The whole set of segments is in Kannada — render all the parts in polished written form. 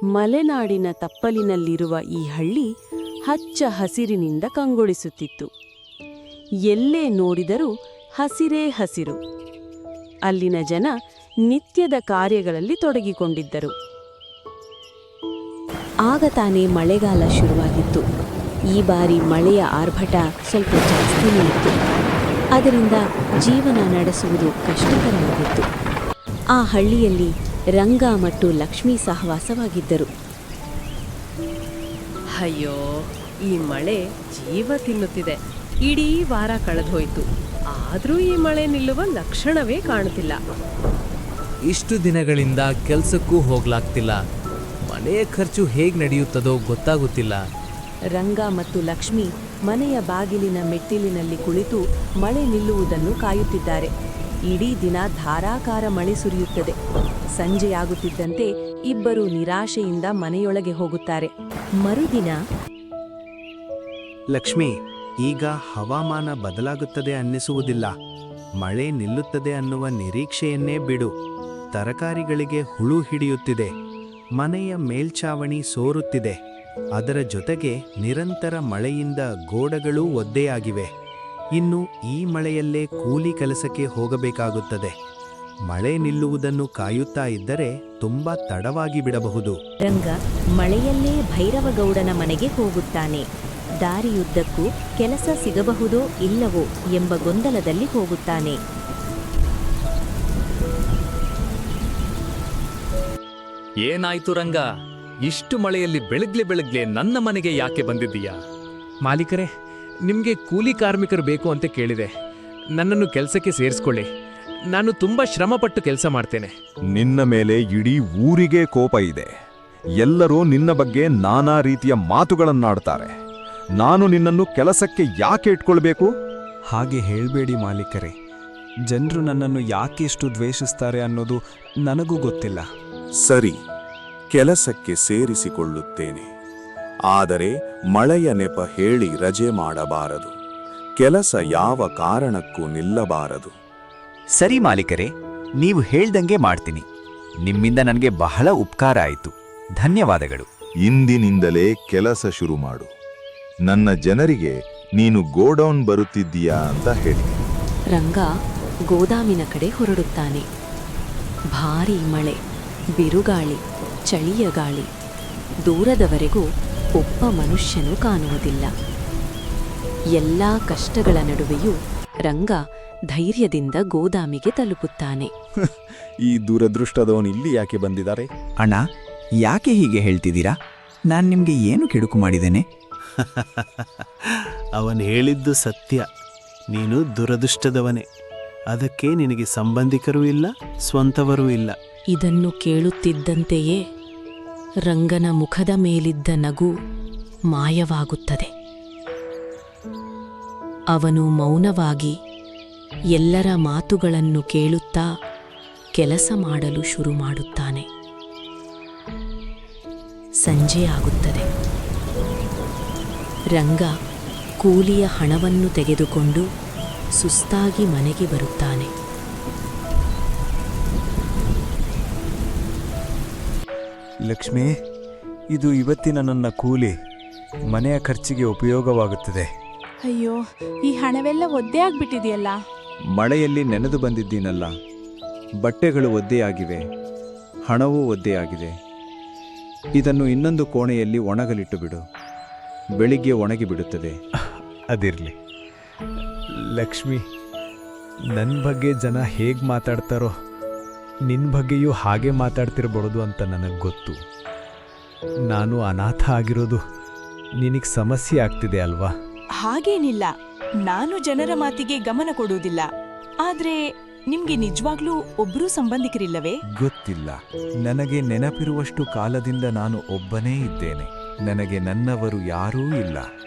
ಮಲೆನಾಡಿನ ತಪ್ಪಲಿನಲ್ಲಿರುವ ಈ ಹಳ್ಳಿ ಹಚ್ಚ ಹಸಿರಿನಿಂದ ಕಂಗೊಳಿಸುತ್ತಿತ್ತು. ಎಲ್ಲೇ ನೋಡಿದರೂ ಹಸಿರೇ ಹಸಿರು. ಅಲ್ಲಿನ ಜನ ನಿತ್ಯದ ಕಾರ್ಯಗಳಲ್ಲಿ ತೊಡಗಿಕೊಂಡಿದ್ದರು. ಆಗ ತಾನೇ ಮಳೆಗಾಲ ಶುರುವಾಗಿತ್ತು. ಈ ಬಾರಿ ಮಳೆಯ ಆರ್ಭಟ ಸ್ವಲ್ಪ ಜಾಸ್ತಿಯೇ ಇತ್ತು. ಅದರಿಂದ ಜೀವನ ನಡೆಸುವುದು ಕಷ್ಟಕರವಾಗಿತ್ತು. ಆ ಹಳ್ಳಿಯಲ್ಲಿ ರಂಗ ಮತ್ತು ಲಕ್ಷ್ಮೀ ಸಹವಾಸವಾಗಿದ್ದರು. ಅಯ್ಯೋ, ಈ ಮಳೆ ಜೀವ ತಿನ್ನುತ್ತಿದೆ. ಇಡೀ ವಾರ ಕಳೆದೋಯ್ತು, ಆದರೂ ಈ ಮಳೆ ನಿಲ್ಲುವ ಲಕ್ಷಣವೇ ಕಾಣುತ್ತಿಲ್ಲ. ಇಷ್ಟು ದಿನಗಳಿಂದ ಕೆಲ್ಸಕ್ಕೂ ಹೋಗ್ಲಾಗ್ತಿಲ್ಲ. ಮನೆಯ ಖರ್ಚು ಹೇಗೆ ನಡೆಯುತ್ತದೋ ಗೊತ್ತಾಗುತ್ತಿಲ್ಲ. ರಂಗ ಮತ್ತು ಲಕ್ಷ್ಮಿ ಮನೆಯ ಬಾಗಿಲಿನ ಮೆಟ್ಟಿಲಿನಲ್ಲಿ ಕುಳಿತು ಮಳೆ ನಿಲ್ಲುವುದನ್ನು ಕಾಯುತ್ತಿದ್ದಾರೆ. ಇಡೀ ದಿನ ಧಾರಾಕಾರ ಮಳೆ ಸುರಿಯುತ್ತದೆ. ಸಂಜೆಯಾಗುತ್ತಿದ್ದಂತೆ ಇಬ್ಬರು ನಿರಾಶೆಯಿಂದ ಮನೆಯೊಳಗೆ ಹೋಗುತ್ತಾರೆ. ಮರುದಿನ ಲಕ್ಷ್ಮಿ, ಈಗ ಹವಾಮಾನ ಬದಲಾಗುತ್ತದೆ ಅನ್ನಿಸುವುದಿಲ್ಲ. ಮಳೆ ನಿಲ್ಲುತ್ತದೆ ಅನ್ನುವ ನಿರೀಕ್ಷೆಯನ್ನೇ ಬಿಡು. ತರಕಾರಿಗಳಿಗೆ ಹುಳು ಹಿಡಿಯುತ್ತಿದೆ. ಮನೆಯ ಮೇಲ್ಛಾವಣಿ ಸೋರುತ್ತಿದೆ. ಅದರ ಜೊತೆಗೆ ನಿರಂತರ ಮಳೆಯಿಂದ ಗೋಡೆಗಳೂ ಒದ್ದೆಯಾಗಿವೆ. ಇನ್ನು ಈ ಮಳೆಯಲ್ಲೇ ಕೂಲಿ ಕೆಲಸಕ್ಕೆ ಹೋಗಬೇಕಾಗುತ್ತದೆ. ಮಳೆ ನಿಲ್ಲುವುದನ್ನು ಕಾಯುತ್ತಾ ಇದ್ದರೆ ತುಂಬಾ ತಡವಾಗಿ ಬಿಡಬಹುದು. ರಂಗ ಮಳೆಯಲ್ಲೇ ಭೈರವಗೌಡನ ಮನೆಗೆ ಹೋಗುತ್ತಾನೆ. ದಾರಿಯುದ್ದಕ್ಕೂ ಕೆಲಸ ಸಿಗಬಹುದೋ ಇಲ್ಲವೋ ಎಂಬ ಗೊಂದಲದಲ್ಲಿ ಹೋಗುತ್ತಾನೆ. ಏನಾಯ್ತು ರಂಗ? ಇಷ್ಟು ಮಳೆಯಲ್ಲಿ ಬೆಳಗ್ಲೆ ನನ್ನ ಮನೆಗೆ ಯಾಕೆ ಬಂದಿದ್ದೀಯಾ? ಮಾಲೀಕರೇ, ನಿಮಗೆ ಕೂಲಿ ಕಾರ್ಮಿಕರು ಬೇಕು ಅಂತ ಕೇಳಿದೆ. ನನ್ನನ್ನು ಕೆಲಸಕ್ಕೆ ಸೇರಿಸ್ಕೊಳ್ಳಿ. ನಾನು ತುಂಬಾ ಶ್ರಮಪಟ್ಟು ಕೆಲಸ ಮಾಡ್ತೇನೆ. ನಿನ್ನ ಮೇಲೆ ಇಡೀ ಊರಿಗೆ ಕೋಪ ಇದೆ. ಎಲ್ಲರೂ ನಿನ್ನ ಬಗ್ಗೆ ನಾನಾ ರೀತಿಯ ಮಾತುಗಳನ್ನಾಡ್ತಾರೆ. ನಾನು ನಿನ್ನನ್ನು ಕೆಲಸಕ್ಕೆ ಯಾಕೆ ಇಟ್ಕೊಳ್ಬೇಕು? ಹಾಗೆ ಹೇಳ್ಬೇಡಿ ಮಾಲೀಕರೇ. ಜನರು ನನ್ನನ್ನು ಯಾಕೆ ಇಷ್ಟು ದ್ವೇಷಿಸ್ತಾರೆ ಅನ್ನೋದು ನನಗೂ ಗೊತ್ತಿಲ್ಲ. ಸರಿ, ಕೆಲಸಕ್ಕೆ ಸೇರಿಸಿಕೊಳ್ಳುತ್ತೇನೆ. ಆದರೆ ಮಳೆಯ ನೆಪ ಹೇಳಿ ರಜೆ ಮಾಡಬಾರದು. ಕೆಲಸ ಯಾವ ಕಾರಣಕ್ಕೂ ನಿಲ್ಲಬಾರದು. ಸರಿ ಮಾಲೀಕರೇ, ನೀವು ಹೇಳ್ದಂಗೆ ಮಾಡ್ತೀನಿ. ನಿಮ್ಮಿಂದ ನನಗೆ ಬಹಳ ಉಪಕಾರ ಆಯಿತು. ಧನ್ಯವಾದಗಳು. ಇಂದಿನಿಂದಲೇ ಕೆಲಸ ಶುರು ಮಾಡು. ನನ್ನ ಜನರಿಗೆ ನೀನು ಗೋಡೌನ್ ಬರುತ್ತಿದ್ದೀಯಾ ಅಂತ ಹೇಳಿ. ರಂಗ ಗೋದಾಮಿನ ಕಡೆ ಹೊರಡುತ್ತಾನೆ. ಭಾರೀ ಮಳೆ, ಬಿರುಗಾಳಿ, ಚಳಿಯ ಗಾಳಿ. ದೂರದವರೆಗೂ ಒಬ್ಬ ಮನುಷ್ಯನೂ ಕಾಣುವುದಿಲ್ಲ. ಎಲ್ಲಾ ಕಷ್ಟಗಳ ನಡುವೆಯೂ ರಂಗ ಧೈರ್ಯದಿಂದ ಗೋದಾಮಿಗೆ ತಲುಪುತ್ತಾನೆ. ಈ ದುರದೃಷ್ಟದವನು ಇಲ್ಲಿ ಯಾಕೆ ಬಂದಿದ್ದಾರೆ? ಅಣ್ಣ, ಯಾಕೆ ಹೀಗೆ ಹೇಳ್ತಿದ್ದೀರಾ? ನಾನು ನಿಮಗೆ ಏನು ಕೆಡುಕು ಮಾಡಿದ್ದೇನೆ? ಅವನು ಹೇಳಿದ್ದು ಸತ್ಯ. ನೀನು ದುರದೃಷ್ಟದವನೇ. ಅದಕ್ಕೆ ನಿನಗೆ ಸಂಬಂಧಿಕರೂ ಇಲ್ಲ, ಸ್ವಂತವರೂ ಇಲ್ಲ. ಇದನ್ನು ಕೇಳುತ್ತಿದ್ದಂತೆಯೇ ರಂಗನ ಮುಖದ ಮೇಲಿದ್ದ ನಗು ಮಾಯವಾಗುತ್ತದೆ. ಅವನು ಮೌನವಾಗಿ ಎಲ್ಲರ ಮಾತುಗಳನ್ನು ಕೇಳುತ್ತಾ ಕೆಲಸ ಮಾಡಲು ಶುರು ಮಾಡುತ್ತಾನೆ. ಸಂಜೆಯಾಗುತ್ತದೆ. ರಂಗ ಕೂಲಿಯ ಹಣವನ್ನು ತೆಗೆದುಕೊಂಡು ಸುಸ್ತಾಗಿ ಮನೆಗೆ ಬರುತ್ತಾನೆ. ಲಕ್ಷ್ಮಿ, ಇದು ಇವತ್ತಿನ ನನ್ನ ಕೂಲಿ. ಮನೆಯ ಖರ್ಚಿಗೆ ಉಪಯೋಗವಾಗುತ್ತದೆ. ಅಯ್ಯೋ, ಈ ಹಣವೆಲ್ಲ ಒದ್ದೆ ಆಗ್ಬಿಟ್ಟಿದೆಯಲ್ಲ. ಮಳೆಯಲ್ಲಿ ನೆನೆದು ಬಂದಿದ್ದೀನಲ್ಲ. ಬಟ್ಟೆಗಳು ಒದ್ದೆಯಾಗಿವೆ, ಹಣವೂ ಒದ್ದೆಯಾಗಿದೆ. ಇದನ್ನು ಇನ್ನೊಂದು ಕೋಣೆಯಲ್ಲಿ ಒಣಗಲಿಟ್ಟು ಬಿಡು. ಬೆಳಿಗ್ಗೆ ಒಣಗಿಬಿಡುತ್ತದೆ. ಅದಿರಲಿ ಲಕ್ಷ್ಮಿ, ನನ್ನ ಬಗ್ಗೆ ಜನ ಹೇಗೆ ಮಾತಾಡ್ತಾರೋ ನಿನ್ನ ಬಗ್ಗೆಯೂ ಹಾಗೆ ಮಾತಾಡ್ತಿರ್ಬೋದು ಅಂತ ನನಗೆ ಗೊತ್ತು. ನಾನು ಅನಾಥ ಆಗಿರೋದು ನಿನಗೆ ಸಮಸ್ಯೆ ಆಗ್ತಿದೆ ಅಲ್ವಾ? ಹಾಗೇನಿಲ್ಲ, ನಾನು ಜನರ ಮಾತಿಗೆ ಗಮನ ಕೊಡುವುದಿಲ್ಲ. ಆದ್ರೆ ನಿಮ್ಗೆ ನಿಜವಾಗ್ಲೂ ಒಬ್ರೂ ಸಂಬಂಧಿಕರಿಲ್ಲವೇ? ಗೊತ್ತಿಲ್ಲ. ನನಗೆ ನೆನಪಿರುವಷ್ಟು ಕಾಲದಿಂದ ನಾನು ಒಬ್ಬನೇ ಇದ್ದೇನೆ. ನನಗೆ ನನ್ನವರು ಯಾರೂ ಇಲ್ಲ.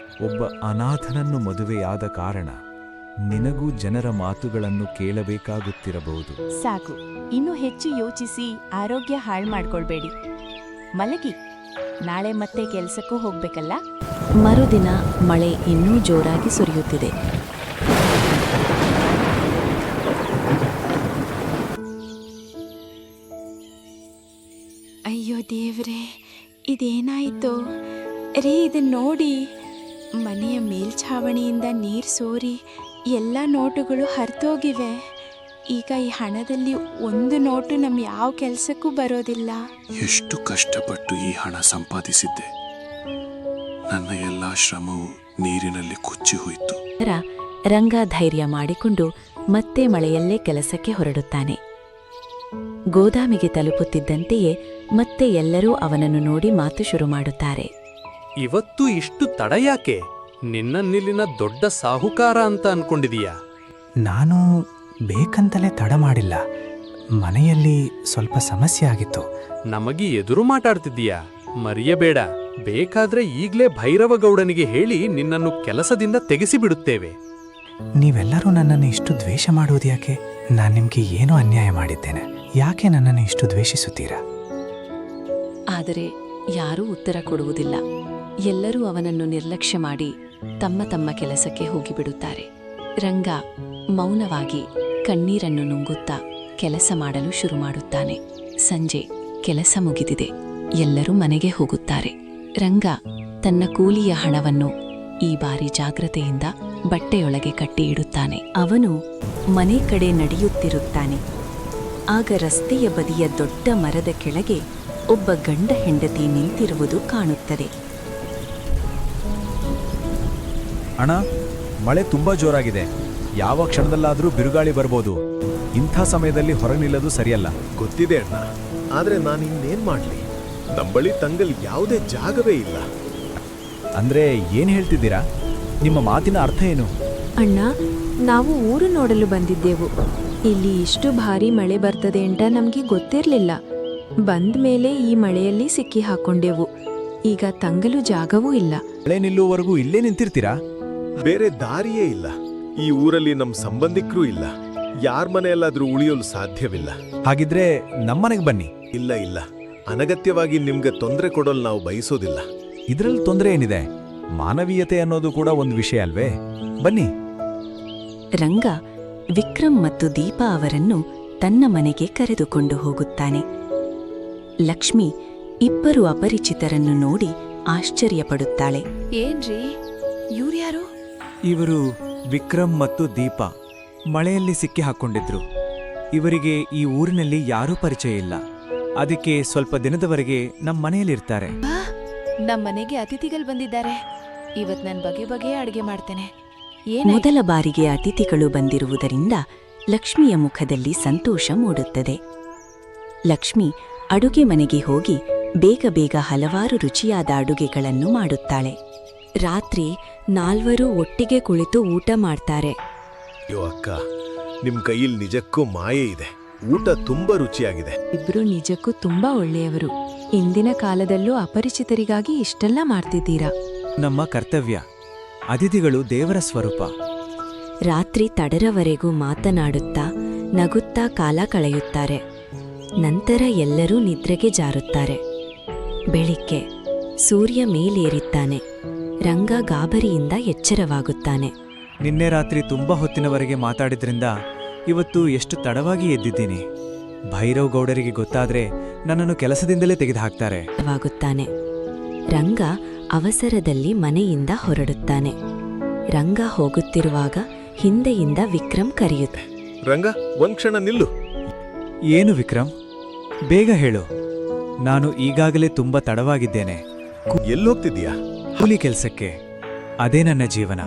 ಒಬ್ಬ ಅನಾಥನನ್ನು ಮದುವೆಯಾದ ಕಾರಣ ನಿನಗೂ ಜನರ ಮಾತುಗಳನ್ನು ಕೇಳಬೇಕಾಗುತ್ತಿರಬಹುದು. ಸಾಕು, ಇನ್ನು ಹೆಚ್ಚು ಯೋಚಿಸಿ ಆರೋಗ್ಯ ಹಾಳು ಮಾಡ್ಕೊಳ್ಬೇಡಿ. ಮಲಗಿ, ನಾಳೆ ಮತ್ತೆ ಕೆಲ್ಸಕ್ಕೂ ಹೋಗ್ಬೇಕಲ್ಲ. ಮರುದಿನ ಮಳೆ ಇನ್ನೂ ಜೋರಾಗಿ ಸುರಿಯುತ್ತಿದೆ. ಅಯ್ಯೋ ದೇವ್ರೇ, ಇದೇನಾಯಿತು ರೀ? ಇದನ್ನ ನೋಡಿ, ಮನೆಯ ಮೇಲ್ಛಾವಣಿಯಿಂದ ನೀರು ಸೋರಿ ಎಲ್ಲ ನೋಟುಗಳು ಹರಿದೋಗಿವೆ. ಈಗ ಈ ಹಣದಲ್ಲಿ ಒಂದು ನೋಟು ನಮ್ಮ ಯಾವ ಕೆಲಸಕ್ಕೂ ಬರೋದಿಲ್ಲ. ಎಷ್ಟು ಕಷ್ಟಪಟ್ಟು ಈ ಹಣ ಸಂಪಾದಿಸಿದ್ದೆ. ನನ್ನ ಎಲ್ಲ ಶ್ರಮವು ನೀರಿನಲ್ಲಿ ಕೊಚ್ಚಿ ಹೋಯಿತು. ರಂಗ ಧೈರ್ಯ ಮಾಡಿಕೊಂಡು ಮತ್ತೆ ಮಳೆಯಲ್ಲೇ ಕೆಲಸಕ್ಕೆ ಹೊರಡುತ್ತಾನೆ. ಗೋದಾಮಿಗೆ ತಲುಪುತ್ತಿದ್ದಂತೆಯೇ ಮತ್ತೆ ಎಲ್ಲರೂ ಅವನನ್ನು ನೋಡಿ ಮಾತು ಶುರು ಮಾಡುತ್ತಾರೆ. ಇವತ್ತು ಇಷ್ಟು ತಡ ಯಾಕೆ? ನಿನ್ನನ್ನಿಲ್ಲಿನ ದೊಡ್ಡ ಸಾಹುಕಾರ ಅಂತ ಅನ್ಕೊಂಡಿದೀಯಾ? ನಾನು ಬೇಕಂತಲೇ ತಡ ಮಾಡಿಲ್ಲ. ಮನೆಯಲ್ಲಿ ಸ್ವಲ್ಪ ಸಮಸ್ಯೆ ಆಗಿತ್ತು. ನಮಗೆ ಎದುರು ಮಾತಾಡ್ತಿದ್ದೀಯಾ? ಮರೆಯಬೇಡ, ಬೇಕಾದ್ರೆ ಈಗ್ಲೇ ಭೈರವಗೌಡನಿಗೆ ಹೇಳಿ ನಿನ್ನನ್ನು ಕೆಲಸದಿಂದ ತೆಗೆಸಿ ಬಿಡುತ್ತೇವೆ. ನೀವೆಲ್ಲರೂ ನನ್ನನ್ನು ಇಷ್ಟು ದ್ವೇಷ ಮಾಡುವುದು ಯಾಕೆ? ನಾನು ನಿಮಗೆ ಏನೋ ಅನ್ಯಾಯ ಮಾಡಿದ್ದೇನೆ. ಯಾಕೆ ನನ್ನನ್ನು ಇಷ್ಟು ದ್ವೇಷಿಸುತ್ತೀರಾ? ಆದರೆ ಯಾರೂ ಉತ್ತರ ಕೊಡುವುದಿಲ್ಲ. ಎಲ್ಲರೂ ಅವನನ್ನು ನಿರ್ಲಕ್ಷ್ಯ ಮಾಡಿ ತಮ್ಮ ತಮ್ಮ ಕೆಲಸಕ್ಕೆ ಹೋಗಿಬಿಡುತ್ತಾರೆ. ರಂಗ ಮೌನವಾಗಿ ಕಣ್ಣೀರನ್ನು ನುಂಗುತ್ತಾ ಕೆಲಸ ಮಾಡಲು ಶುರು ಮಾಡುತ್ತಾನೆ. ಸಂಜೆ ಕೆಲಸ ಮುಗಿದಿದೆ. ಎಲ್ಲರೂ ಮನೆಗೆ ಹೋಗುತ್ತಾರೆ. ರಂಗ ತನ್ನ ಕೂಲಿಯ ಹಣವನ್ನು ಈ ಬಾರಿ ಜಾಗ್ರತೆಯಿಂದ ಬಟ್ಟೆಯೊಳಗೆ ಕಟ್ಟಿ ಇಡುತ್ತಾನೆ. ಅವನು ಮನೆ ಕಡೆ ನಡೆಯುತ್ತಿರುತ್ತಾನೆ. ಆಗ ರಸ್ತೆಯ ಬದಿಯ ದೊಡ್ಡ ಮರದ ಕೆಳಗೆ ಒಬ್ಬ ಗಂಡ ಹೆಂಡತಿ ನಿಂತಿರುವುದು ಕಾಣುತ್ತದೆ. ಅಣ್ಣ, ಮಳೆ ತುಂಬಾ ಜೋರಾಗಿದೆ. ಯಾವ ಕ್ಷಣದಲ್ಲಾದರೂ ಬಿರುಗಾಳಿ ಬರ್ಬೋದು. ಇಂಥ ಸಮಯದಲ್ಲಿ ಹೊರಗೆ ನಿಲ್ಲೋದು ಸರಿಯಲ್ಲ. ಗೊತ್ತಿದೆ ಅಣ್ಣ, ಆದ್ರೆ ನಾನು ಇನ್ನೇನ್ ಮಾಡ್ಲಿ? ನಮ್ಮ ಬಳಿ ತಂಗಲ್ ಯಾವುದೇ ಜಾಗವೇ ಇಲ್ಲ. ಅಂದ್ರೆ ಏನ್ ಹೇಳ್ತಿದ್ದೀರಾ? ನಿಮ್ಮ ಮಾತಿನ ಅರ್ಥ ಏನು? ಅಣ್ಣ, ನಾವು ಊರು ನೋಡಲು ಬಂದಿದ್ದೆವು. ಇಲ್ಲಿ ಇಷ್ಟು ಭಾರಿ ಮಳೆ ಬರ್ತದೆ ಅಂತ ನಮಗೆ ಗೊತ್ತಿರಲಿಲ್ಲ. ಬಂದ ಮೇಲೆ ಈ ಮಳೆಯಲ್ಲಿ ಸಿಕ್ಕಿ ಹಾಕೊಂಡೆವು. ಈಗ ತಂಗಲು ಜಾಗವೂ ಇಲ್ಲ. ಮಳೆ ನಿಲ್ಲುವವರೆಗೂ ಇಲ್ಲೇ ನಿಂತಿರ್ತೀರಾ? ಬೇರೆ ದಾರಿಯೇ ಇಲ್ಲ. ಈ ಊರಲ್ಲಿ ನಮ್ಮ ಸಂಬಂಧಿಕರೂ ಇಲ್ಲ. ಯಾರ ಮನೆಯಲ್ಲಾದ್ರೂ ಉಳಿಯಲು ಸಾಧ್ಯವಿಲ್ಲ. ಹಾಗಿದ್ರೆ ನಮ್ಮನೆಗೆ ಬನ್ನಿ. ಇಲ್ಲ ಇಲ್ಲ, ಅನಗತ್ಯವಾಗಿ ನಿಮ್ಗೆ ತೊಂದರೆ ಕೊಡಲು ನಾವು ಬಯಸೋದಿಲ್ಲ. ಇದರಲ್ಲಿ ತೊಂದರೆ ಏನಿದೆ? ಮಾನವೀಯತೆ ಅನ್ನೋದು ಕೂಡ ಒಂದು ವಿಷಯ ಅಲ್ವೇ? ಬನ್ನಿ. ರಂಗ ವಿಕ್ರಮ್ ಮತ್ತು ದೀಪಾ ಅವರನ್ನು ತನ್ನ ಮನೆಗೆ ಕರೆದುಕೊಂಡು ಹೋಗುತ್ತಾನೆ. ಲಕ್ಷ್ಮಿ ಇಬ್ಬರು ಅಪರಿಚಿತರನ್ನು ನೋಡಿ ಆಶ್ಚರ್ಯಪಡುತ್ತಾಳೆ. ಏನ್ರಿ, ಇವ್ರ್ಯಾರು? ಇವರು ವಿಕ್ರಮ್ ಮತ್ತು ದೀಪಾ ಮಳೆಯಲ್ಲಿ ಸಿಕ್ಕಿ ಹಾಕ್ಕೊಂಡಿದ್ರು. ಇವರಿಗೆ ಈ ಊರಿನಲ್ಲಿ ಯಾರೂ ಪರಿಚಯ ಇಲ್ಲ. ಅದಕ್ಕೆ ಸ್ವಲ್ಪ ದಿನದವರೆಗೆ ನಮ್ಮ ಮನೆಯಲ್ಲಿರ್ತಾರೆ. ನಮ್ಮ ಮನೆಗೆ ಅತಿಥಿಗಳು ಬಂದಿದ್ದಾರೆ. ಇವತ್ ನಾನು ಬಗೆ ಅಡುಗೆ ಮಾಡ್ತೇನೆ. ಮೊದಲ ಬಾರಿಗೆ ಅತಿಥಿಗಳು ಬಂದಿರುವುದರಿಂದ ಲಕ್ಷ್ಮಿಯ ಮುಖದಲ್ಲಿ ಸಂತೋಷ ಮೂಡುತ್ತದೆ. ಲಕ್ಷ್ಮಿ ಅಡುಗೆ ಮನೆಗೆ ಹೋಗಿ ಬೇಗ ಹಲವಾರು ರುಚಿಯಾದ ಅಡುಗೆಗಳನ್ನು ಮಾಡುತ್ತಾಳೆ. ರಾತ್ರಿ ನಾಲ್ವರು ಒಟ್ಟಿಗೆ ಕುಳಿತು ಊಟ ಮಾಡ್ತಾರೆ. ಅಯ್ಯೋ ಅಕ್ಕ, ನಿಮ್ ಕೈಯಲ್ಲಿ ನಿಜಕ್ಕೂ ಮಾಯೆ ಇದೆ. ಊಟ ತುಂಬಾ ರುಚಿಯಾಗಿದೆ. ಇಬ್ರು ನಿಜಕ್ಕೂ ತುಂಬಾ ಒಳ್ಳೆಯವರು. ಇಂದಿನ ಕಾಲದಲ್ಲೂ ಅಪರಿಚಿತರಿಗಾಗಿ ಇಷ್ಟೆಲ್ಲ ಮಾಡ್ತಿದ್ದೀರಾ? ನಮ್ಮ ಕರ್ತವ್ಯ. ಅತಿಥಿಗಳು ದೇವರ ಸ್ವರೂಪ. ರಾತ್ರಿ ತಡರವರೆಗೂ ಮಾತನಾಡುತ್ತಾ ನಗುತ್ತಾ ಕಾಲ ಕಳೆಯುತ್ತಾರೆ. ನಂತರ ಎಲ್ಲರೂ ನಿದ್ರೆಗೆ ಜಾರುತ್ತಾರೆ. ಬೆಳಿಗ್ಗೆ ಸೂರ್ಯ ಮೇಲೇರಿದ್ದಾನೆ. ರಂಗ ಗಾಬರಿಯಿಂದ ಎಚ್ಚರವಾಗುತ್ತಾನೆ. ನಿನ್ನೆ ರಾತ್ರಿ ತುಂಬಾ ಹೊತ್ತಿನವರೆಗೆ ಮಾತಾಡಿದ್ರಿಂದ ಇವತ್ತು ಎಷ್ಟು ತಡವಾಗಿ ಎದ್ದಿದ್ದೀನಿ. ಭೈರವ್ ಗೌಡರಿಗೆ ಗೊತ್ತಾದ್ರೆ ನನ್ನನ್ನು ಕೆಲಸದಿಂದಲೇ ತೆಗೆದುಹಾಕ್ತಾರೆ. ರಂಗ ಅವಸರದಲ್ಲಿ ಮನೆಯಿಂದ ಹೊರಡುತ್ತಾನೆ. ರಂಗ ಹೋಗುತ್ತಿರುವಾಗ ಹಿಂದೆಯಿಂದ ವಿಕ್ರಮ್ ಕರೆಯುತ್ತೆ. ರಂಗ, ಒಂದ್ ಕ್ಷಣ ನಿಲ್ಲು. ಏನು ವಿಕ್ರಮ್? ಬೇಗ ಹೇಳು. ನಾನು ಈಗಾಗಲೇ ತುಂಬಾ ತಡವಾಗಿದ್ದೇನೆ. ಎಲ್ಲೋಗ್ತಿದ್ಯಾ? ಕೂಲಿ ಕೆಲಸಕ್ಕೆ. ಅದೇ ನನ್ನ ಜೀವನ.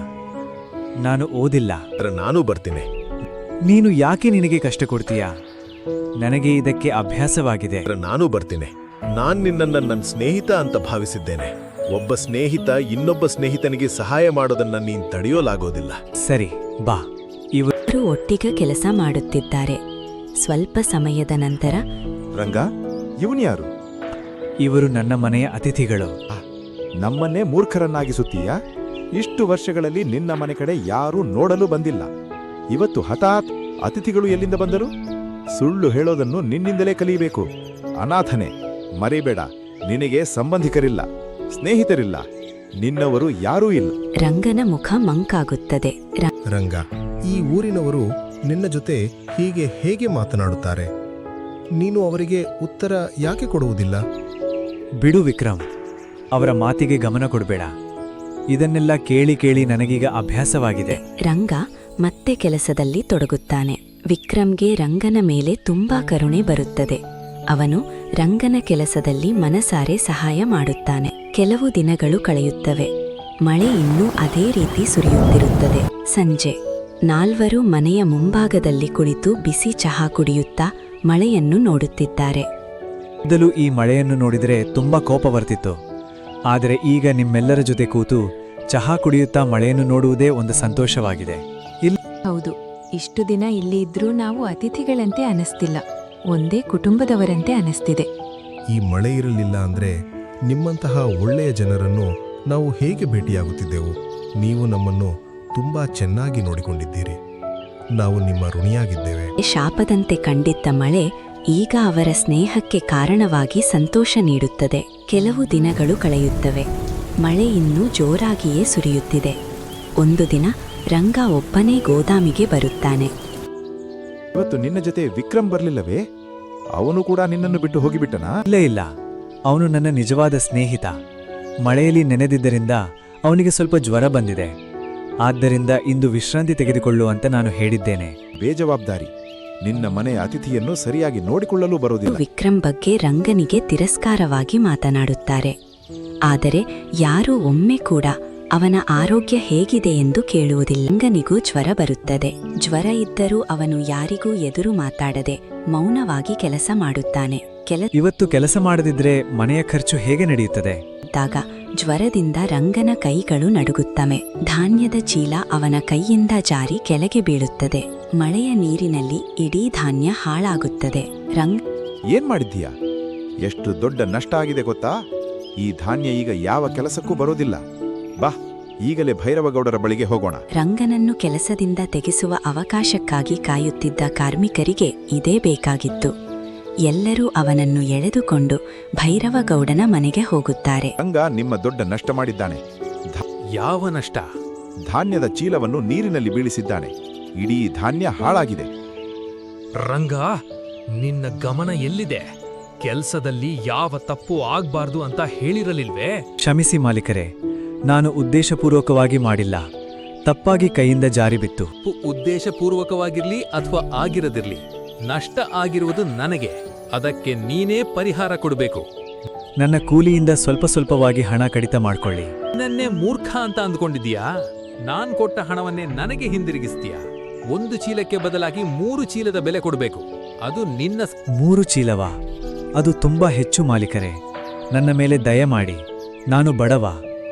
ನಾನು ಓದಿಲ್ಲ. ನಾನು ಬರ್ತೀನಿ. ನೀನು ಯಾಕೆ ನಿನಗೆ ಕಷ್ಟ ಕೊಡ್ತೀಯಾ? ನನಗೆ ಇದಕ್ಕೆ ಅಭ್ಯಾಸವಾಗಿದೆ. ನಾನು ಬರ್ತೀನಿ. ನಾನ್ ನಿನ್ನನ್ನ ನನ್ನ ಸ್ನೇಹಿತ ಅಂತ ಭಾವಿಸಿದ್ದೇನೆ. ಒಬ್ಬ ಸ್ನೇಹಿತ ಇನ್ನೊಬ್ಬ ಸ್ನೇಹಿತನಿಗೆ ಸಹಾಯ ಮಾಡೋದನ್ನ ನೀನ್ ತಡೆಯೋಲಾಗೋದಿಲ್ಲ. ಸರಿ, ಬಾ. ಇವರು ಒಟ್ಟಿಗೆ ಕೆಲಸ ಮಾಡುತ್ತಿದ್ದಾರೆ. ಸ್ವಲ್ಪ ಸಮಯದ ನಂತರ ರಂಗ, ಇವನ್ ಯಾರು? ಇವರು ನನ್ನ ಮನೆಯ ಅತಿಥಿಗಳು. ನಮ್ಮನ್ನೇ ಮೂರ್ಖರನ್ನಾಗಿಸುತ್ತೀಯಾ? ಇಷ್ಟು ವರ್ಷಗಳಲ್ಲಿ ನಿನ್ನ ಮನೆ ಕಡೆ ಯಾರೂ ನೋಡಲು ಬಂದಿಲ್ಲ. ಇವತ್ತು ಹಠಾತ್ ಅತಿಥಿಗಳು ಎಲ್ಲಿಂದ ಬಂದರು? ಸುಳ್ಳು ಹೇಳೋದನ್ನು ನಿನ್ನಿಂದಲೇ ಕಲಿಯಬೇಕು. ಅನಾಥನೆ, ಮರಿಬೇಡ. ನಿನಗೆ ಸಂಬಂಧಿಕರಿಲ್ಲ, ಸ್ನೇಹಿತರಿಲ್ಲ, ನಿನ್ನವರು ಯಾರೂ ಇಲ್ಲ. ರಂಗನ ಮುಖ ಮಂಕಾಗುತ್ತದೆ. ರಂಗ, ಈ ಊರಿನವರು ನಿನ್ನ ಜೊತೆ ಹೀಗೆ ಹೇಗೆ ಮಾತನಾಡುತ್ತಾರೆ? ನೀನು ಅವರಿಗೆ ಉತ್ತರ ಯಾಕೆ ಕೊಡುವುದಿಲ್ಲ? ಬಿಡು ವಿಕ್ರಮ್, ಅವರ ಮಾತಿಗೆ ಗಮನ ಕೊಡಬೇಡ. ಇದನ್ನೆಲ್ಲ ಕೇಳಿ ಕೇಳಿ ನನಗೀಗ ಅಭ್ಯಾಸವಾಗಿದೆ. ರಂಗ ಮತ್ತೆ ಕೆಲಸದಲ್ಲಿ ತೊಡಗುತ್ತಾನೆ. ವಿಕ್ರಮ್ಗೆ ರಂಗನ ಮೇಲೆ ತುಂಬಾ ಕರುಣೆ ಬರುತ್ತದೆ. ಅವನು ರಂಗನ ಕೆಲಸದಲ್ಲಿ ಮನಸಾರೆ ಸಹಾಯ ಮಾಡುತ್ತಾನೆ. ಕೆಲವು ದಿನಗಳು ಕಳೆಯುತ್ತವೆ. ಮಳೆ ಇನ್ನೂ ಅದೇ ರೀತಿ ಸುರಿಯುತ್ತಿರುತ್ತದೆ. ಸಂಜೆ ನಾಲ್ವರು ಮನೆಯ ಮುಂಭಾಗದಲ್ಲಿ ಕುಳಿತು ಬಿಸಿ ಚಹಾ ಕುಡಿಯುತ್ತಾ ಮಳೆಯನ್ನು ನೋಡುತ್ತಿದ್ದಾರೆ. ಮೊದಲು ಈ ಮಳೆಯನ್ನು ನೋಡಿದರೆ ತುಂಬಾ ಕೋಪ ಬರ್ತಿತ್ತು. ಆದರೆ ಈಗ ನಿಮ್ಮೆಲ್ಲರ ಜೊತೆ ಕೂತು ಚಹಾ ಕುಡಿಯುತ್ತಾ ಮಳೆಯನ್ನು ನೋಡುವುದೇ ಒಂದು ಸಂತೋಷವಾಗಿದೆ. ಹೌದು, ಇಷ್ಟು ದಿನ ಇಲ್ಲಿ ಇದ್ರೂ ನಾವು ಅತಿಥಿಗಳಂತೆ ಅನಿಸ್ತಿಲ್ಲ, ಒಂದೇ ಕುಟುಂಬದವರಂತೆ ಅನಿಸ್ತಿದೆ. ಈ ಮಳೆ ಇರಲಿಲ್ಲ ಅಂದ್ರೆ ನಿಮ್ಮಂತಹ ಒಳ್ಳೆಯ ಜನರನ್ನು ನಾವು ಹೇಗೆ ಭೇಟಿಯಾಗುತ್ತಿದ್ದೆವು. ನೀವು ನಮ್ಮನ್ನು ತುಂಬಾ ಚೆನ್ನಾಗಿ ನೋಡಿಕೊಂಡಿದ್ದೀರಿ. ನಾವು ನಿಮ್ಮ ಋಣಿಯಾಗಿದ್ದೇವೆ. ಶಾಪದಂತೆ ಕಂಡಿದ್ದ ಮಳೆ ಈಗ ಅವರ ಸ್ನೇಹಕ್ಕೆ ಕಾರಣವಾಗಿ ಸಂತೋಷ ನೀಡುತ್ತದೆ. ಕೆಲವು ದಿನಗಳು ಕಳೆಯುತ್ತವೆ. ಮಳೆ ಇನ್ನೂ ಜೋರಾಗಿಯೇ ಸುರಿಯುತ್ತಿದೆ. ಒಂದು ದಿನ ರಂಗ ಒಬ್ಬನೇ ಗೋದಾಮಿಗೆ ಬರುತ್ತಾನೆ. ಇವತ್ತು ನಿನ್ನ ಜೊತೆ ವಿಕ್ರಮ್ ಬರ್ಲಿಲ್ಲವೇ? ಅವನು ಕೂಡ ನಿನ್ನನ್ನು ಬಿಟ್ಟು ಹೋಗಿಬಿಟ್ಟನಾ? ಇಲ್ಲ, ಅವನು ನನ್ನ ನಿಜವಾದ ಸ್ನೇಹಿತ. ಮಳೆಯಲ್ಲಿ ನೆನೆದಿದ್ದರಿಂದ ಅವನಿಗೆ ಸ್ವಲ್ಪ ಜ್ವರ ಬಂದಿದೆ. ಆದ್ದರಿಂದ ಇಂದು ವಿಶ್ರಾಂತಿ ತೆಗೆದುಕೊಳ್ಳು ಅಂತ ನಾನು ಹೇಳಿದ್ದೇನೆ. ಬೇಜವಾಬ್ದಾರಿ. ನಿನ್ನ ಮನೆಯ ಅತಿಥಿಯನ್ನು ಸರಿಯಾಗಿ ನೋಡಿಕೊಳ್ಳಲು ಬರುವುದಿಲ್ಲ. ವಿಕ್ರಮ್ ಬಗ್ಗೆ ರಂಗನಿಗೆ ತಿರಸ್ಕಾರವಾಗಿ ಮಾತನಾಡುತ್ತಾರೆ. ಆದರೆ ಯಾರೂ ಒಮ್ಮೆ ಕೂಡ ಅವನ ಆರೋಗ್ಯ ಹೇಗಿದೆ ಎಂದು ಕೇಳುವುದಿಲ್ಲ. ರಂಗನಿಗೂ ಜ್ವರ ಬರುತ್ತದೆ. ಜ್ವರ ಇದ್ದರೂ ಅವನು ಯಾರಿಗೂ ಎದುರು ಮಾತಾಡದೆ ಮೌನವಾಗಿ ಕೆಲಸ ಮಾಡುತ್ತಾನೆ. ಇವತ್ತು ಕೆಲಸ ಮಾಡದಿದ್ರೆ ಮನೆಯ ಖರ್ಚು ಹೇಗೆ ನಡೆಯುತ್ತದೆ? ಜ್ವರದಿಂದ ರಂಗನ ಕೈಗಳು ನಡುಗುತ್ತವೆ. ಧಾನ್ಯದ ಚೀಲ ಅವನ ಕೈಯಿಂದ ಜಾರಿ ಕೆಳಗೆ ಬೀಳುತ್ತದೆ. ಮಳೆಯ ನೀರಿನಲ್ಲಿ ಇಡೀ ಧಾನ್ಯ ಹಾಳಾಗುತ್ತದೆ. ಏನ್ ಮಾಡಿದ್ದೀಯಾ? ಎಷ್ಟು ದೊಡ್ಡ ನಷ್ಟ ಆಗಿದೆ ಗೊತ್ತಾ? ಈ ಧಾನ್ಯ ಈಗ ಯಾವ ಕೆಲಸಕ್ಕೂ ಬರೋದಿಲ್ಲ. ಬಾ, ಈಗಲೇ ಭೈರವಗೌಡರ ಬಳಿಗೆ ಹೋಗೋಣ. ರಂಗನನ್ನು ಕೆಲಸದಿಂದ ತೆಗೆಸುವ ಅವಕಾಶಕ್ಕಾಗಿ ಕಾಯುತ್ತಿದ್ದ ಕಾರ್ಮಿಕರಿಗೆ ಇದೇ ಬೇಕಾಗಿತ್ತು. ಎಲ್ಲರೂ ಅವನನ್ನು ಎಳೆದುಕೊಂಡು ಭೈರವಗೌಡನ ಮನೆಗೆ ಹೋಗುತ್ತಾರೆ. ರಂಗ ನಿಮ್ಮ ದೊಡ್ಡ ನಷ್ಟ ಮಾಡಿದ್ದಾನೆ. ಯಾವ ನಷ್ಟ? ಧಾನ್ಯದ ಚೀಲವನ್ನು ನೀರಿನಲ್ಲಿ ಬೀಳಿಸಿದ್ದಾನೆ. ಇಡೀ ಧಾನ್ಯ ಹಾಳಾಗಿದೆ. ರಂಗ, ನಿನ್ನ ಗಮನ ಎಲ್ಲಿದೆ? ಕೆಲ್ಸದಲ್ಲಿ ಯಾವ ತಪ್ಪು ಆಗ್ಬಾರ್ದು ಅಂತ ಹೇಳಿರಲಿಲ್ವೇ? ಕ್ಷಮಿಸಿ ಮಾಲೀಕರೇ, ನಾನು ಉದ್ದೇಶಪೂರ್ವಕವಾಗಿ ಮಾಡಿಲ್ಲ. ತಪ್ಪಾಗಿ ಕೈಯಿಂದ ಜಾರಿ ಬಿತ್ತು. ಉದ್ದೇಶಪೂರ್ವಕವಾಗಿರ್ಲಿ ಅಥವಾ ಆಗಿರದಿರ್ಲಿ, ನಷ್ಟ ಆಗಿರುವುದು ನನಗೆ. ಅದಕ್ಕೆ ನೀನೇ ಪರಿಹಾರ ಕೊಡಬೇಕು. ನನ್ನ ಕೂಲಿಯಿಂದ ಸ್ವಲ್ಪ ಸ್ವಲ್ಪವಾಗಿ ಹಣ ಕಡಿತ ಮಾಡ್ಕೊಳ್ಳಿ. ನನ್ನೇ ಮೂರ್ಖ ಅಂತ ಅಂದ್ಕೊಂಡಿದ್ದೀಯಾ? ನಾನ್ ಕೊಟ್ಟ ಹಣವನ್ನೇ ನನಗೆ ಹಿಂದಿರುಗಿಸ್ತೀಯಾ? 1 ಚೀಲಕ್ಕೆ ಬದಲಾಗಿ 3 ಚೀಲದ ಬೆಲೆ ಕೊಡಬೇಕು. ಅದು ನಿನ್ನ 3 ಚೀಲವಾ? ಅದು ತುಂಬಾ ಹೆಚ್ಚು ಮಾಲೀಕರೇ. ನನ್ನ ಮೇಲೆ ದಯಮಾಡಿ. ನಾನು ಬಡವ.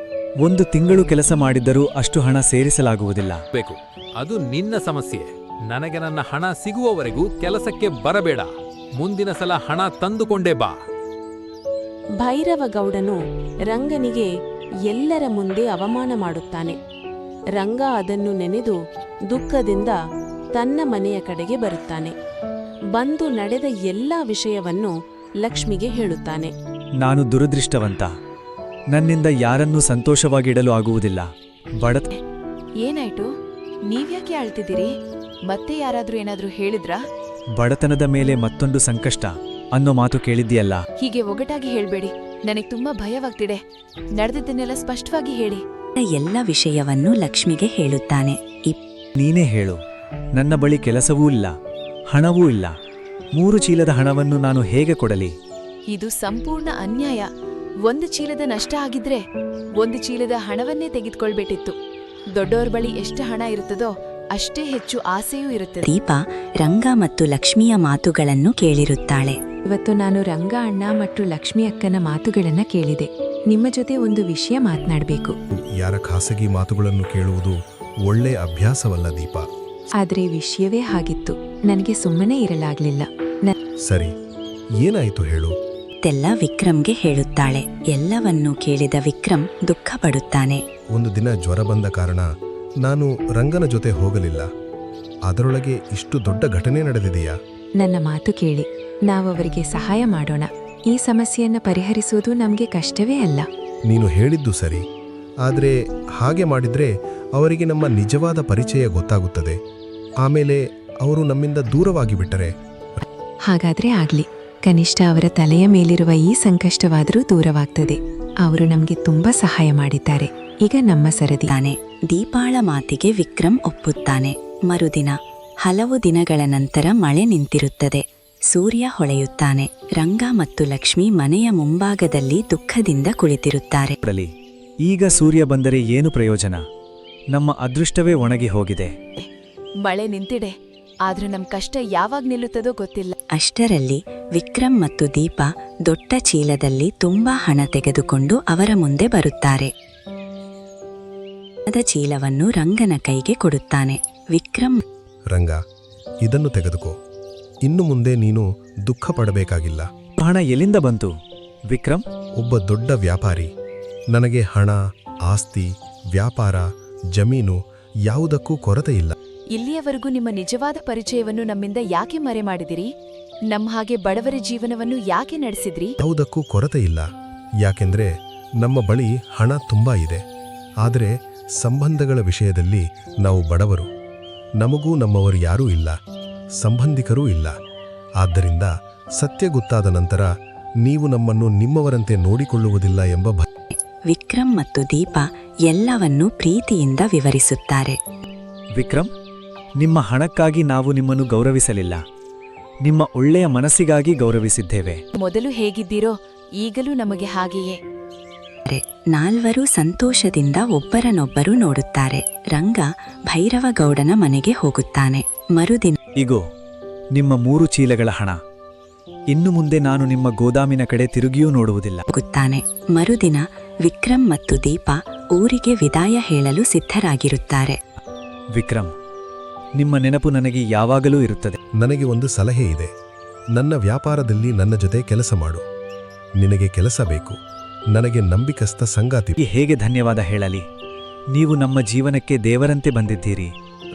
1 ತಿಂಗಳು ಕೆಲಸ ಮಾಡಿದ್ದರೂ ಅಷ್ಟು ಹಣ ಸೇರಿಸಲಾಗುವುದಿಲ್ಲ. ಬೇಕು. ಅದು ನಿನ್ನ ಸಮಸ್ಯೆ. ನನಗೆ ನನ್ನ ಹಣ ಸಿಗುವವರೆಗೂ ಕೆಲಸಕ್ಕೆ ಬರಬೇಡ. ಮುಂದಿನ ಸಲ ಹಣ ತಂದುಕೊಂಡೇ ಬಾ. ಭೈರವಗೌಡನು ರಂಗನಿಗೆ ಎಲ್ಲರ ಮುಂದೆ ಅವಮಾನ ಮಾಡುತ್ತಾನೆ. ರಂಗ ಅದನ್ನು ನೆನೆದು ದುಃಖದಿಂದ ತನ್ನ ಮನೆಯ ಕಡೆಗೆ ಬರುತ್ತಾನೆ. ಬಂದು ನಡೆದ ಎಲ್ಲಾ ವಿಷಯವನ್ನು ಲಕ್ಷ್ಮಿಗೆ ಹೇಳುತ್ತಾನೆ. ನಾನು ದುರದೃಷ್ಟವಂತ. ನನ್ನಿಂದ ಯಾರನ್ನೂ ಸಂತೋಷವಾಗಿಡಲು ಆಗುವುದಿಲ್ಲ. ಏನಾಯ್ತು? ನೀವ್ಯಾಕೆ ಆಳ್ತಿದ್ದೀರಿ? ಮತ್ತೆ ಯಾರಾದ್ರೂ ಏನಾದ್ರೂ ಹೇಳಿದ್ರಾ? ಬಡತನದ ಮೇಲೆ ಮತ್ತೊಂದು ಸಂಕಷ್ಟ ಅನ್ನೋ ಮಾತು ಕೇಳಿದ್ಯಲ್ಲ. ಹೀಗೆ ಒಗಟಾಗಿ ಹೇಳ್ಬೇಡಿ. ನನಗೆ ತುಂಬಾ ಭಯವಾಗ್ತಿದೆ. ನಡೆದಿದ್ದನ್ನೆಲ್ಲ ಸ್ಪಷ್ಟವಾಗಿ ಹೇಳಿ. ಎಲ್ಲ ವಿಷಯವನ್ನು ಲಕ್ಷ್ಮಿಗೆ ಹೇಳುತ್ತಾನೆ. ನೀನೇ ಹೇಳು. ನನ್ನ ಬಳಿ ಕೆಲಸವೂ ಇಲ್ಲ, ಹಣವೂ ಇಲ್ಲ. 3 ಚೀಲದ ಹಣವನ್ನು ನಾನು ಹೇಗೆ ಕೊಡಲಿ? ಇದು ಸಂಪೂರ್ಣ ಅನ್ಯಾಯ. 1 ಚೀಲದ ನಷ್ಟ ಆಗಿದ್ರೆ 1 ಚೀಲದ ಹಣವನ್ನೇ ತೆಗೆದುಕೊಳ್ಬೇಕಿತ್ತು. ದೊಡ್ಡೋರ್ ಬಳಿ ಎಷ್ಟು ಹಣ ಇರುತ್ತದೋ ಅಷ್ಟೇ ಹೆಚ್ಚು ಆಸೆಯೂ ಇರುತ್ತದೆ. ದೀಪಾ ರಂಗ ಮತ್ತು ಲಕ್ಷ್ಮಿಯ ಮಾತುಗಳನ್ನು ಕೇಳಿರುತ್ತಾಳೆ. ಇವತ್ತು ನಾನು ರಂಗ ಅಣ್ಣ ಮತ್ತು ಲಕ್ಷ್ಮಿ ಅಕ್ಕನ ಮಾತುಗಳನ್ನ ಕೇಳಿದೆ. ನಿಮ್ಮ ಜೊತೆ ಒಂದು ವಿಷಯ ಮಾತನಾಡಬೇಕು. ಯಾರ ಖಾಸಗಿ ಮಾತುಗಳನ್ನು ಕೇಳುವುದು ಒಳ್ಳೆ ಅಭ್ಯಾಸವಲ್ಲ ದೀಪಾ. ಆದ್ರೆ ವಿಷಯವೇ ಹಾಗಿತ್ತು. ನನಗೆ ಸುಮ್ಮನೆ ಇರಲಾಗ್ಲಿಲ್ಲ. ಸರಿ, ಏನಾಯಿತು ಹೇಳು. ತೆಲ್ಲ ವಿಕ್ರಮ್ಗೆ ಹೇಳುತ್ತಾಳೆ. ಎಲ್ಲವನ್ನೂ ಕೇಳಿದ ವಿಕ್ರಮ್ ದುಃಖ ಪಡುತ್ತಾನೆ. ಒಂದು ದಿನ ಜ್ವರ ಬಂದ ಕಾರಣ ನಾನು ರಂಗನ ಜೊತೆ ಹೋಗಲಿಲ್ಲ. ಅದರೊಳಗೆ ಇಷ್ಟು ದೊಡ್ಡ ಘಟನೆ ನಡೆದಿದೆಯಾ? ನನ್ನ ಮಾತು ಕೇಳಿ. ನಾವವರಿಗೆ ಸಹಾಯ ಮಾಡೋಣ. ಈ ಸಮಸ್ಯೆಯನ್ನು ಪರಿಹರಿಸುವುದು ನಮಗೆ ಕಷ್ಟವೇ ಅಲ್ಲ. ನೀನು ಹೇಳಿದ್ದು ಸರಿ. ಆದರೆ ಹಾಗೆ ಮಾಡಿದ್ರೆ ಅವರಿಗೆ ನಮ್ಮ ನಿಜವಾದ ಪರಿಚಯ ಗೊತ್ತಾಗುತ್ತದೆ. ಆಮೇಲೆ ಅವರು ನಮ್ಮಿಂದ ದೂರವಾಗಿ ಬಿಟ್ಟರೆ. ಹಾಗಾದ್ರೆ ಆಗ್ಲಿ. ಕನಿಷ್ಠ ಅವರ ತಲೆಯ ಮೇಲಿರುವ ಈ ಸಂಕಷ್ಟವಾದರೂ ದೂರವಾಗ್ತದೆ. ಅವರು ನಮಗೆ ತುಂಬಾ ಸಹಾಯ ಮಾಡಿದ್ದಾರೆ. ಈಗ ನಮ್ಮ ಸರದಿ. ದೀಪಾಳ ಮಾತಿಗೆ ವಿಕ್ರಮ್ ಒಪ್ಪುತ್ತಾನೆ. ಮರುದಿನ ಹಲವು ದಿನಗಳ ನಂತರ ಮಳೆ ನಿಂತಿರುತ್ತದೆ. ಸೂರ್ಯ ಹೊಳೆಯುತ್ತಾನೆ. ರಂಗ ಮತ್ತು ಲಕ್ಷ್ಮಿ ಮನೆಯ ಮುಂಭಾಗದಲ್ಲಿ ದುಃಖದಿಂದ ಕುಳಿತಿರುತ್ತಾರೆ. ಈಗ ಸೂರ್ಯ ಬಂದರೆ ಏನು ಪ್ರಯೋಜನ? ನಮ್ಮ ಅದೃಷ್ಟವೇ ಒಣಗಿ ಹೋಗಿದೆ. ಮಳೆ ನಿಂತಿದೆ, ಆದ್ರೆ ನಮ್ ಕಷ್ಟ ಯಾವಾಗ ನಿಲ್ಲುತ್ತದೋ ಗೊತ್ತಿಲ್ಲ. ಅಷ್ಟರಲ್ಲಿ ವಿಕ್ರಮ್ ಮತ್ತು ದೀಪ ದೊಡ್ಡ ಚೀಲದಲ್ಲಿ ತುಂಬಾ ಹಣ ತೆಗೆದುಕೊಂಡು ಅವರ ಮುಂದೆ ಬರುತ್ತಾರೆ. ಹಣದ ಚೀಲವನ್ನು ರಂಗನ ಕೈಗೆ ಕೊಡುತ್ತಾನೆ. ವಿಕ್ರಮ್, ರಂಗ, ಇದನ್ನು ತೆಗೆದುಕೋ. ಇನ್ನು ಮುಂದೆ ನೀನು ದುಃಖ ಪಡಬೇಕಾಗಿಲ್ಲ. ಹಣ ಎಲ್ಲಿಂದ ಬಂತು ವಿಕ್ರಮ್? ಒಬ್ಬ ದೊಡ್ಡ ವ್ಯಾಪಾರಿ ನನಗೆ ಹಣ, ಆಸ್ತಿ, ವ್ಯಾಪಾರ, ಜಮೀನು ಯಾವುದಕ್ಕೂ ಕೊರತೆ ಇಲ್ಲ. ಇಲ್ಲಿಯವರೆಗೂ ನಿಮ್ಮ ನಿಜವಾದ ಪರಿಚಯವನ್ನು ನಮ್ಮಿಂದ ಯಾಕೆ ಮರೆ ಮಾಡಿದಿರಿ? ನಮ್ಮ ಹಾಗೆ ಬಡವರ ಜೀವನವನ್ನು ಯಾಕೆ ನಡೆಸಿದ್ರಿ? ಯಾವುದಕ್ಕೂ ಕೊರತೆ ಇಲ್ಲ. ಯಾಕೆಂದ್ರೆ ನಮ್ಮ ಬಳಿ ಹಣ ತುಂಬಾ ಇದೆ. ಆದರೆ ಸಂಬಂಧಗಳ ವಿಷಯದಲ್ಲಿ ನಾವು ಬಡವರು. ನಮಗೂ ನಮ್ಮವರು ಯಾರೂ ಇಲ್ಲ, ಸಂಬಂಧಿಕರೂ ಇಲ್ಲ. ಆದ್ದರಿಂದ ಸತ್ಯ ಗೊತ್ತಾದ ನಂತರ ನೀವು ನಮ್ಮನ್ನು ನಿಮ್ಮವರಂತೆ ನೋಡಿಕೊಳ್ಳುವುದಿಲ್ಲ ಎಂಬ ಭಯ. ವಿಕ್ರಮ್ ಮತ್ತು ದೀಪ ಎಲ್ಲವನ್ನೂ ಪ್ರೀತಿಯಿಂದ ವಿವರಿಸುತ್ತಾರೆ. ವಿಕ್ರಮ್, ನಿಮ್ಮ ಹಣಕ್ಕಾಗಿ ನಾವು ನಿಮ್ಮನ್ನು ಗೌರವಿಸಲಿಲ್ಲ. ನಿಮ್ಮ ಒಳ್ಳೆಯ ಮನಸ್ಸಿಗಾಗಿ ಗೌರವಿಸಿದ್ದೇವೆ. ಮೊದಲು ಹೇಗಿದ್ದೀರೋ ಈಗಲೂ ನಮಗೆ ಹಾಗೆಯೇ. ನಾಲ್ವರೂ ಸಂತೋಷದಿಂದ ಒಬ್ಬರನ್ನೊಬ್ಬರು ನೋಡುತ್ತಾರೆ. ರಂಗ ಭೈರವಗೌಡನ ಮನೆಗೆ ಹೋಗುತ್ತಾನೆ. ಮರುದಿನ, ಇಗೋ ನಿಮ್ಮ 3 ಚೀಲಗಳ ಹಣ. ಇನ್ನು ಮುಂದೆ ನಾನು ನಿಮ್ಮ ಗೋದಾಮಿನ ಕಡೆ ತಿರುಗಿಯೂ ನೋಡುವುದಿಲ್ಲ. ಹೋಗುತ್ತಾನೆ. ಮರುದಿನ ವಿಕ್ರಮ್ ಮತ್ತು ದೀಪ ಊರಿಗೆ ವಿದಾಯ ಹೇಳಲು ಸಿದ್ಧರಾಗಿರುತ್ತಾರೆ. ವಿಕ್ರಮ್, ನಿಮ್ಮ ನೆನಪು ನನಗೆ ಯಾವಾಗಲೂ ಇರುತ್ತದೆ. ನನಗೆ ಒಂದು ಸಲಹೆ ಇದೆ. ನನ್ನ ವ್ಯಾಪಾರದಲ್ಲಿ ನನ್ನ ಜೊತೆ ಕೆಲಸ ಮಾಡು. ನಿನಗೆ ಕೆಲಸ ಬೇಕು. ನನಗೆ ನಂಬಿಕಸ್ಥ ಸಂಗಾತಿ. ಹೇಗೆ ಧನ್ಯವಾದ ಹೇಳಲಿ? ನೀವು ನಮ್ಮ ಜೀವನಕ್ಕೆ ದೇವರಂತೆ ಬಂದಿದ್ದೀರಿ.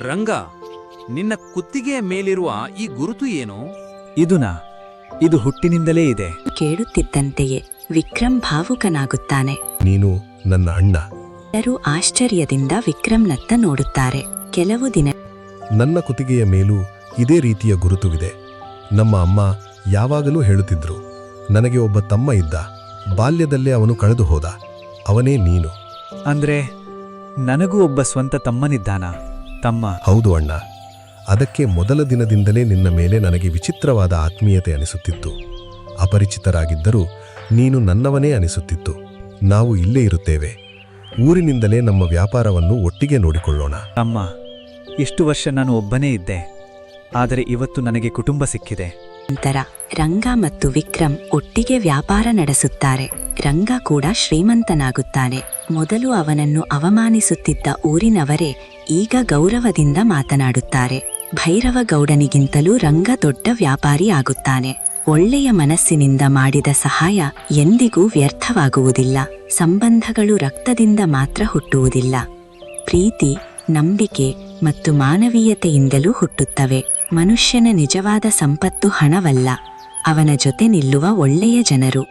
ರಂಗ, ನಿನ್ನ ಕುತ್ತಿಗೆಯ ಮೇಲಿರುವ ಈ ಗುರುತು ಏನು? ಇದು ಹುಟ್ಟಿನಿಂದಲೇ ಇದೆ. ಕೇಳುತ್ತಿದ್ದಂತೆಯೇ ವಿಕ್ರಮ್ ಭಾವುಕನಾಗುತ್ತಾನೆ. ನೀನು ನನ್ನ ಅಣ್ಣ. ಎಲ್ಲರೂ ಆಶ್ಚರ್ಯದಿಂದ ವಿಕ್ರಮ್ನತ್ತ ನೋಡುತ್ತಾರೆ. ಕೆಲವು ದಿನ, ನನ್ನ ಕುತ್ತಿಗೆಯ ಮೇಲೂ ಇದೇ ರೀತಿಯ ಗುರುತುವಿದೆ. ನಮ್ಮ ಅಮ್ಮ ಯಾವಾಗಲೂ ಹೇಳುತ್ತಿದ್ರು, ನನಗೆ ಒಬ್ಬ ತಮ್ಮ ಇದ್ದ, ಬಾಲ್ಯದಲ್ಲೇ ಅವನು ಕಳೆದು ಹೋದ, ಅವನೇ ನೀನು. ಅಂದ್ರೆ ನನಗೂ ಒಬ್ಬ ಸ್ವಂತ ತಮ್ಮನಿದ್ದಾನ? ತಮ್ಮ? ಹೌದು ಅಣ್ಣ. ಅದಕ್ಕೆ ಮೊದಲ ದಿನದಿಂದಲೇ ನಿನ್ನ ಮೇಲೆ ನನಗೆ ವಿಚಿತ್ರವಾದ ಆತ್ಮೀಯತೆ ಅನಿಸುತ್ತಿತ್ತು. ಅಪರಿಚಿತರಾಗಿದ್ದರೂ ನೀನು ನನ್ನವನೇ ಅನಿಸುತ್ತಿತ್ತು. ನಾವು ಇಲ್ಲೇ ಇರುತ್ತೇವೆ. ಊರಿನಿಂದಲೇ ನಮ್ಮ ವ್ಯಾಪಾರವನ್ನು ಒಟ್ಟಿಗೆ ನೋಡಿಕೊಳ್ಳೋಣ. ಅಮ್ಮ, ಇಷ್ಟು ವರ್ಷ ನಾನು ಒಬ್ಬನೇ ಇದ್ದೆ. ಆದರೆ ಇವತ್ತು ನನಗೆ ಕುಟುಂಬ ಸಿಕ್ಕಿದೆ. ನಂತರ ರಂಗ ಮತ್ತು ವಿಕ್ರಮ್ ಒಟ್ಟಿಗೆ ವ್ಯಾಪಾರ ನಡೆಸುತ್ತಾರೆ. ರಂಗ ಕೂಡ ಶ್ರೀಮಂತನಾಗುತ್ತಾನೆ. ಮೊದಲು ಅವನನ್ನು ಅವಮಾನಿಸುತ್ತಿದ್ದ ಊರಿನವರೇ ಈಗ ಗೌರವದಿಂದ ಮಾತನಾಡುತ್ತಾರೆ. ಭೈರವಗೌಡನಿಗಿಂತಲೂ ರಂಗ ದೊಡ್ಡ ವ್ಯಾಪಾರಿ ಆಗುತ್ತಾನೆ. ಒಳ್ಳೆಯ ಮನಸ್ಸಿನಿಂದ ಮಾಡಿದ ಸಹಾಯ ಎಂದಿಗೂ ವ್ಯರ್ಥವಾಗುವುದಿಲ್ಲ. ಸಂಬಂಧಗಳು ರಕ್ತದಿಂದ ಮಾತ್ರ ಹುಟ್ಟುವುದಿಲ್ಲ. ಪ್ರೀತಿ, ನಂಬಿಕೆ ಮತ್ತು ಮಾನವೀಯತೆಯಿಂದಲೂ ಹುಟ್ಟುತ್ತವೆ. ಮನುಷ್ಯನ ನಿಜವಾದ ಸಂಪತ್ತು ಹಣವಲ್ಲ, ಅವನ ಜೊತೆ ನಿಲ್ಲುವ ಒಳ್ಳೆಯ ಜನರು.